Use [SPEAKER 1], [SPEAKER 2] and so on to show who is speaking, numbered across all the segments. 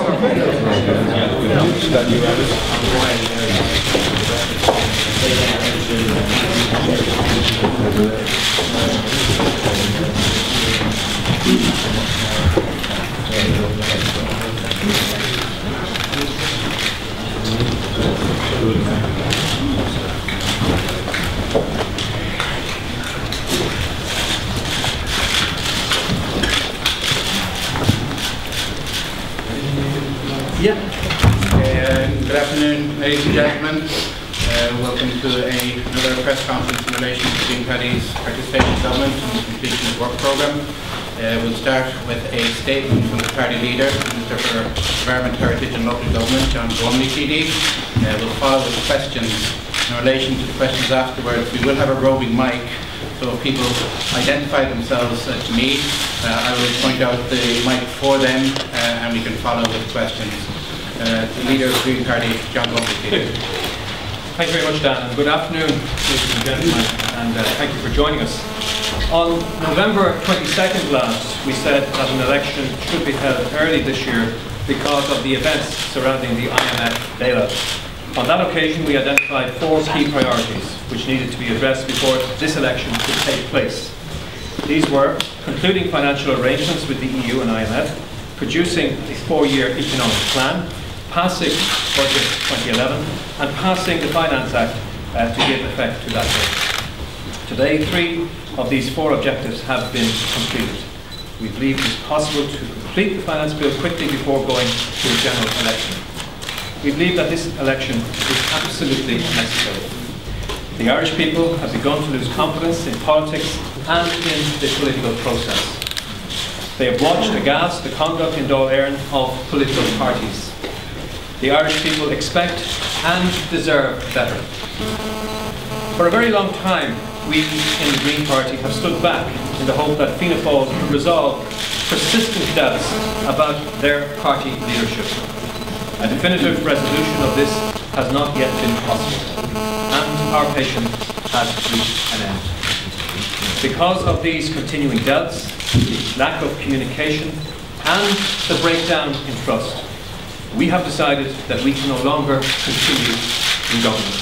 [SPEAKER 1] Good afternoon, ladies and gentlemen. Welcome to another press conference in relation to Green Party's participation in government and the completion of work programme. We'll start with a statement from the party leader, Minister for Environment, Heritage and Local Government, John Gormley TD. We'll follow with questions. In relation to the questions afterwards, we will have a roving mic, so if people identify themselves to me, I will point out the mic for them and we can follow with questions. The leader of the Green Party, John Gormley.
[SPEAKER 2] Thank you very much, Dan, and good afternoon, ladies and gentlemen, and thank you for joining us. On November 22nd last, we said that an election should be held early this year because of the events surrounding the IMF bailout. On that occasion, we identified 4 key priorities which needed to be addressed before this election could take place. These were concluding financial arrangements with the EU and IMF, producing a 4-year economic plan, passing Budget 2011, and passing the Finance Act to give effect to that date. Today, 3 of these 4 objectives have been completed. We believe it is possible to complete the Finance Bill quickly before going to a general election. We believe that this election is absolutely necessary. The Irish people have begun to lose confidence in politics and in the political process. They have watched aghast the conduct in Dáil Éireann of political parties. The Irish people expect and deserve better. For a very long time, we in the Green Party have stood back in the hope that Fianna Fáil would resolve persistent doubts about their party leadership. A definitive resolution of this has not yet been possible, and our patience has reached an end. Because of these continuing doubts, the lack of communication, and the breakdown in trust, we have decided that we can no longer continue in government.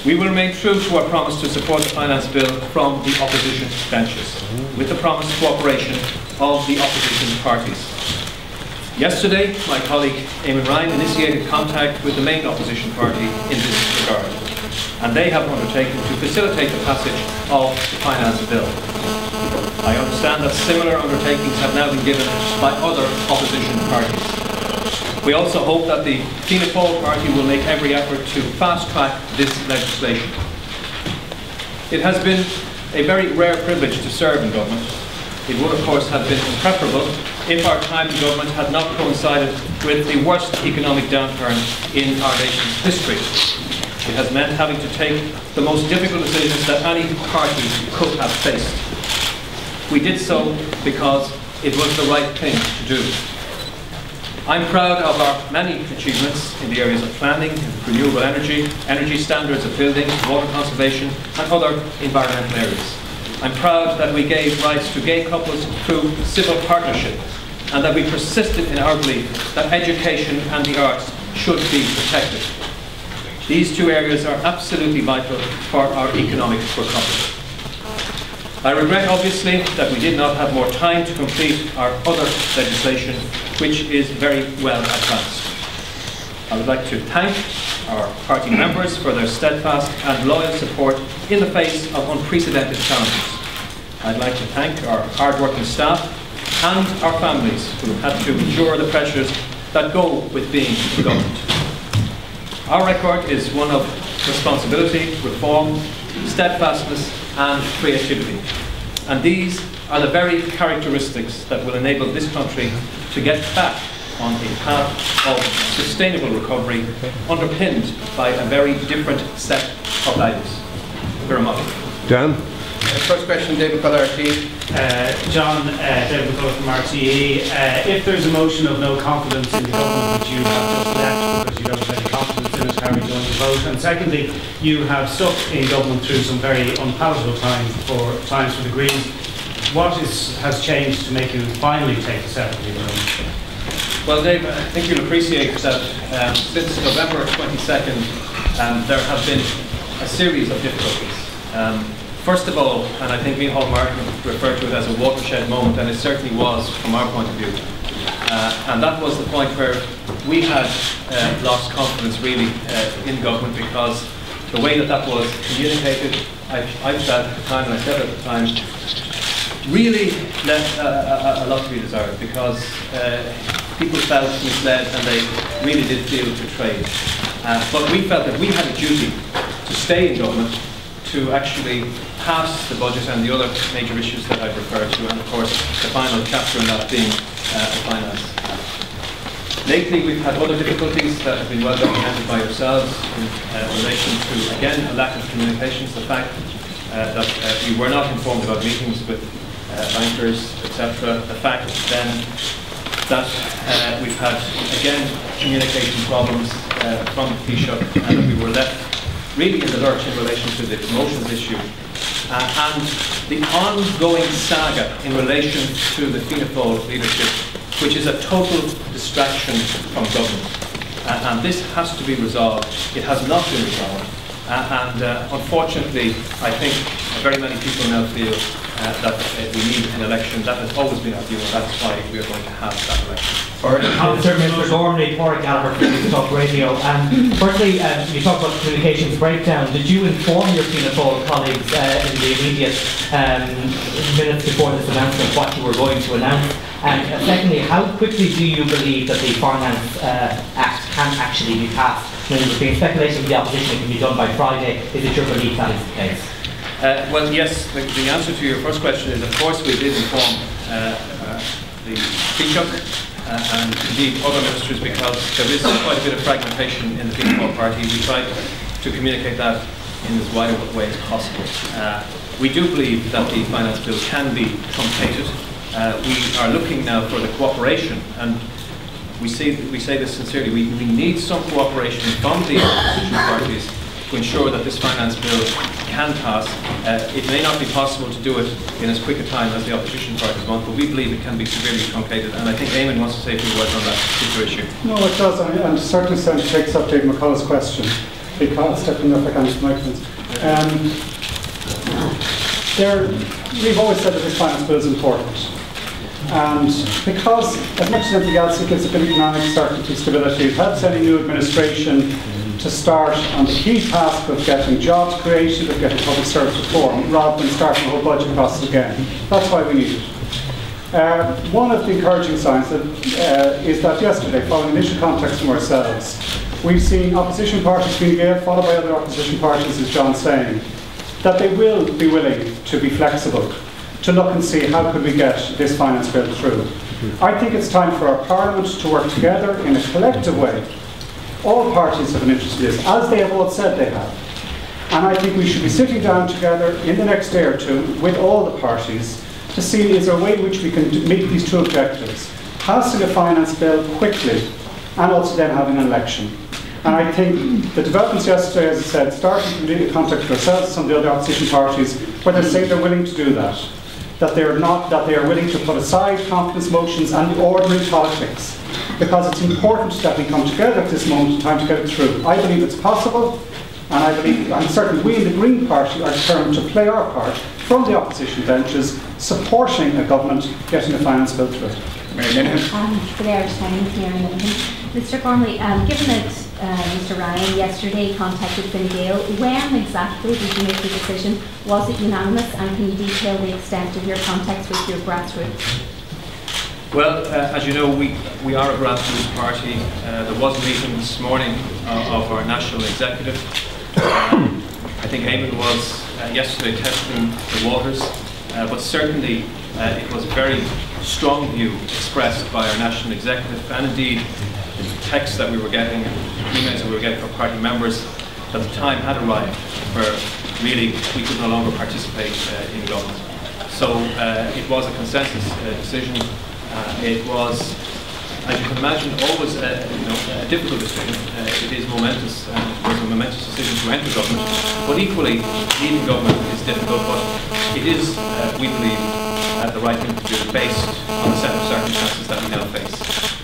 [SPEAKER 2] We will remain true to our promise to support the Finance Bill from the opposition benches, with the promised cooperation of the opposition parties. Yesterday, my colleague Eamon Ryan initiated contact with the main opposition party in this regard, and they have undertaken to facilitate the passage of the Finance Bill. I understand that similar undertakings have now been given by other opposition parties. We also hope that the Fianna Fáil party will make every effort to fast-track this legislation. It has been a very rare privilege to serve in government. It would, of course, have been preferable if our time in government had not coincided with the worst economic downturn in our nation's history. It has meant having to take the most difficult decisions that any party could have faced. We did so because it was the right thing to do. I'm proud of our many achievements in the areas of planning, renewable energy, energy standards of buildings, water conservation, and other environmental areas. I'm proud that we gave rights to gay couples through civil partnership, and that we persisted in our belief that education and the arts should be protected. These 2 areas are absolutely vital for our economic recovery. I regret, obviously, that we did not have more time to complete our other legislation, which is very well advanced. I would like to thank our party members for their steadfast and loyal support in the face of unprecedented challenges. I'd like to thank our hard-working staff and our families who had to endure the pressures that go with being in government. Our record is one of responsibility, reform, steadfastness and creativity. And these are the very characteristics that will enable this country to get back on a path of sustainable recovery underpinned by a very different set of values. Thank you very much.
[SPEAKER 3] Dan?
[SPEAKER 1] First question, David Collar, RTE.
[SPEAKER 4] John, David McCullough from RTE. If there's a motion of no confidence in the government that you have just left because you don't have any confidence in it, how are you going to vote? And secondly, you have stuck in government through some very unpalatable times for the Greens. What has changed to make you finally take a step in the government?
[SPEAKER 2] Well, Dave, I think you'll appreciate that since November 22nd, there have been a series of difficulties. First of all, and I think Micheál Martin referred to it as a watershed moment, and it certainly was from our point of view. And that was the point where we had lost confidence really in government, because the way that was communicated, I felt at the time, and I said at the time, really left a lot to be desired, because people felt misled and they really did feel betrayed. But we felt that we had a duty to stay in government, to actually pass the budget and the other major issues that I've referred to, and of course the final chapter in that being the finance. Lately we've had other difficulties that have been well documented by yourselves in relation to, again, a lack of communications, the fact that we were not informed about meetings with bankers, etc. The fact then that we've had, again, communication problems from the Taoiseach, and that we were left really in the lurch in relation to the promotions issue, and the ongoing saga in relation to the Fianna Fáil leadership, which is a total distraction from government. And this has to be resolved. It has not been resolved. And unfortunately, I think very many people now feel that we need an election. That has always been our view, and that's why we are going to have that election.
[SPEAKER 3] Councillor Mr. Gormley, Porrick Albert, News Talk Radio. Firstly, you talked about communications breakdown. Did you inform your Fianna Fáil colleagues in the immediate minutes before this announcement what you were going to announce? And secondly, how quickly do you believe that the Finance Act can actually be passed? There's been speculation from the opposition it can be done by Friday. Is it your belief that is the case?
[SPEAKER 2] Well, yes, the answer to your first question is, of course, we did inform the Taoiseach and indeed other ministers, because there is quite a bit of fragmentation in the Fianna Fáil party. We tried to communicate that in as wide a way as possible. We do believe that the finance bill can be truncated. We are looking now for the cooperation, and we say this sincerely, we need some cooperation from the opposition parties to ensure that this finance bill can pass. It may not be possible to do it in as quick a time as the opposition parties want, but we believe it can be severely truncated, and I think Eamon wants to say a few words on that particular issue.
[SPEAKER 5] No, it does, and certainly takes up Dave McCullough's question, because stepping up against microphones. We've always said that this finance bill is important. And because, as much as anything else, it gives a bit of economic certainty, stability, it helps any new administration to start on the key task of getting jobs created, of getting public service reform, rather than starting the whole budget process again. That's why we need it. One of the encouraging signs is that yesterday, following initial contacts from ourselves, we've seen opposition parties, Fine Gael, followed by other opposition parties, as John's saying, that they will be willing to be flexible, to look and see how could we get this finance bill through. I think it's time for our Parliament to work together in a collective way. All parties have an interest in this, as they have all said they have. And I think we should be sitting down together in the next day or two with all the parties to see, is there a way in which we can meet these two objectives: passing a finance bill quickly and also then having an election. And I think the developments yesterday, as I said, starting to contact with ourselves and some of the other opposition parties, where they say they're willing to do that. That they are willing to put aside confidence motions and the ordinary politics, because it's important that we come together at this moment in time to get it through. I believe it's possible, and I believe, and certainly we in the Green Party are determined to play our part from the opposition benches, supporting a government getting the finance bill through.
[SPEAKER 6] Mr. Gormley, given that Mr. Ryan yesterday contacted Fine Gael, when exactly did you make the decision? Was it unanimous, and can you detail the extent of your contacts with your grassroots?
[SPEAKER 2] Well, as you know, we are a grassroots party. There was a meeting this morning of our national executive. I think Eamon was yesterday testing the waters, but certainly it was a very strong view expressed by our national executive, and indeed the texts that we were getting, emails that we were getting from party members, that the time had arrived where really we could no longer participate in government. So it was a consensus decision. It was, as you can imagine, always a difficult decision. It is momentous, and it was a momentous decision to enter government. But equally, leaving government is difficult, but it is, we believe, the right thing to do based on the set of circumstances that we now face.